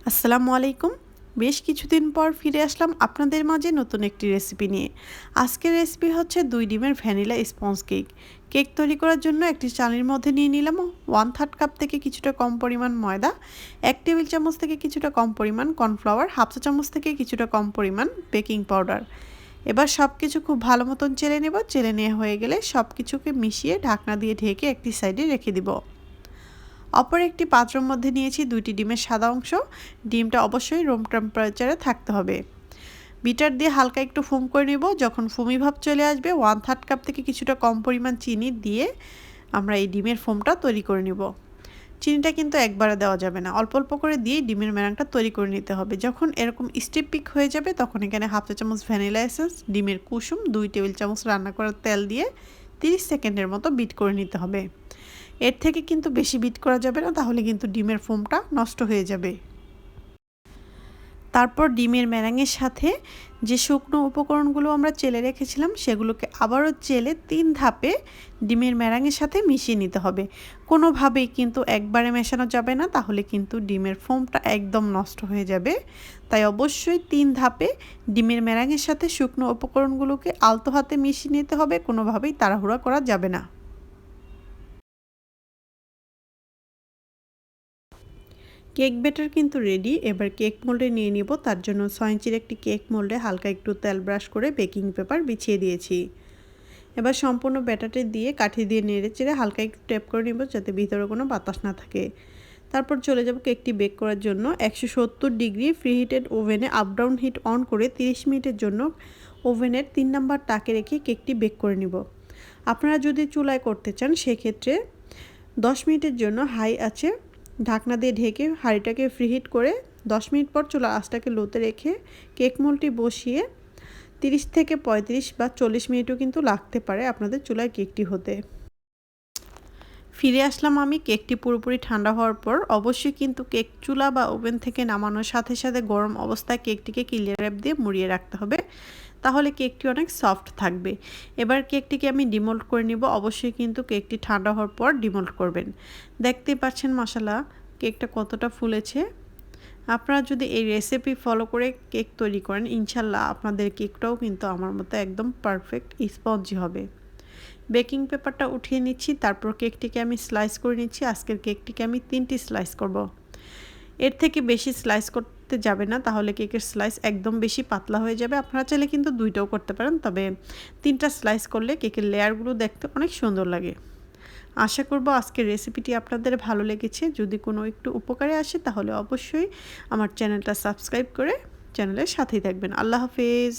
আসসালামু আলাইকুম। বেশ কিছুদিন পর ফিরে আসলাম আপনাদের মাঝে নতুন একটি রেসিপি নিয়ে। আজকের রেসিপি হচ্ছে 2 ডিমের ভ্যানিলা স্পঞ্জ কেক। কেক তৈরি করার জন্য একটি চালনির মধ্যে নিয়ে নিলাম 1/3 কাপ থেকে কিছুটা কম পরিমাণ ময়দা, 1 টেবিল চামচ থেকে কিছুটা কম পরিমাণ কর্নফ্লাওয়ার, হাফ চা চামচ থেকে কিছুটা কম পরিমাণ বেকিং পাউডার। এবার সব কিছু খুব ভালো মতন চেলে নেব। চেলে নেওয়া হয়ে গেলে সব কিছুকে মিশিয়ে ঢাকনা দিয়ে ঢেকে একটি সাইডে রেখে দিব। অপর একটি পাত্রের মধ্যে নিয়েছি 2টি ডিমের সাদা অংশ। ডিমটা অবশ্যই রুম টেম্পারেচারে থাকতে হবে। বিটার দিয়ে হালকা একটু ফোম করে নেব। যখন ফোমি ভাব চলে আসবে 1/3 কাপ থেকে কিছুটা কম পরিমাণ চিনি দিয়ে আমরা এই ডিমের ফোমটা তৈরি করে নেব। চিনিটা কিন্তু একবারে দেওয়া যাবে না, অল্প অল্প করে দিয়ে ডিমের ম্যারাংটা তৈরি করে নিতে হবে। যখন এরকম স্টিপ পিক হয়ে যাবে তখন এখানে হাফ চা চামচ ভ্যানিলা এসেন্স, ডিমের কুসুম, 2 টেবিল চামচ রান্না করার তেল দিয়ে 30 সেকেন্ডের মতো বিট করে নিতে হবে। এর থেকে কিন্তু বেশি বিট করা যাবে না, তাহলে কিন্তু ডিমের ফোমটা নষ্ট হয়ে যাবে। তারপর ডিমের ম্যারাঙের সাথে যে শুকনো উপকরণগুলো আমরা চেলে রেখেছিলাম সেগুলোকে আবারও চেলে 3 ধাপে ডিমের ম্যারাঙের সাথে মিশিয়ে নিতে হবে। কোনোভাবেই কিন্তু একবারে মেশানো যাবে না, তাহলে কিন্তু ডিমের ফোমটা একদম নষ্ট হয়ে যাবে। তাই অবশ্যই 3 ধাপে ডিমের ম্যারাঙের সাথে শুকনো উপকরণগুলোকে আলতো হাতে মিশিয়ে নিতে হবে, কোনোভাবেই তাড়াহুড়া করা যাবে না। কেক ব্যাটার কিন্তু রেডি। এবার কেক মোল্ডে নিয়ে নিব। তার জন্য 6 ইঞ্চির একটি কেক মোল্ডে হালকা একটু তেল ব্রাশ করে বেকিং পেপার বিছিয়ে দিয়েছি। এবার সম্পূর্ণ ব্যাটারটি দিয়ে কাঠি দিয়ে নেড়ে চেড়ে হালকা একটু ট্যাপ করে নিব, যাতে ভিতরে কোনো বাতাস না থাকে। তারপর চলে যাব কেকটি বেক করার জন্য 170 ডিগ্রি প্রিহিটেড ওভেনে আপ ডাউন হিট অন করে 30 মিনিটের জন্য ওভেনের 3 নাম্বার তাকে রেখে কেকটি বেক করে নিব। আপনারা যদি চুলায় করতে চান সেক্ষেত্রে 10 মিনিটের জন্য হাই আছে ঢাকনা দিয়ে ঢেকে হাঁড়িটাকে ফ্রিহিট করে 10 মিনিট পর চুলার আঁচটাকে লোতে রেখে কেক মোল্ডটি বসিয়ে 30 থেকে 35 বা 40 মিনিটও কিন্তু লাগতে পারে আপনাদের চুলায় কেকটি হতে। ফিরে আসলাম আমি কেকটি পুরোপুরি ঠান্ডা হওয়ার পর। অবশ্যই কিন্তু কেক চুলা বা ওভেন থেকে নামানোর সাথে সাথে গরম অবস্থায় কেকটিকে ক্লিয়ার র্যাপ দিয়ে মুড়িয়ে রাখতে হবে, তাহলে কেকটি অনেক সফট থাকবে। এবার কেকটিকে আমি ডিমোল্ড করে নিব। অবশ্যই কিন্তু কেকটি ঠান্ডা হওয়ার পর ডিমোল্ড করবেন। দেখতেই পাচ্ছেন মাশাআল্লাহ কেকটা কতটা ফুলেছে। আপনারা যদি এই রেসিপি ফলো করে কেক তৈরি করেন ইনশাল্লাহ আপনাদের কেকটাও কিন্তু আমার মতো একদম পারফেক্ট স্পঞ্জি হবে। বেকিং পেপারটা উঠিয়ে নিচ্ছি, তারপর কেকটিকে আমি স্লাইস করে নিচ্ছি। আজকের কেকটিকে আমি 3টি স্লাইস করব। এর থেকে বেশি স্লাইস করতে যাবে না, তাহলে কেকের স্লাইস একদম বেশি পাতলা হয়ে যাবে। আপনারা চাইলে কিন্তু 2টাও করতে পারেন, তবে 3টা স্লাইস করলে কেকের লেয়ারগুলো দেখতে অনেক সুন্দর লাগে। আশা করব আজকের রেসিপিটি আপনাদের ভালো লেগেছে। যদি কোনো একটু উপকারে আসে তাহলে অবশ্যই আমার চ্যানেলটা সাবস্ক্রাইব করে চ্যানেলের সাথেই থাকবেন। আল্লাহ হাফেজ।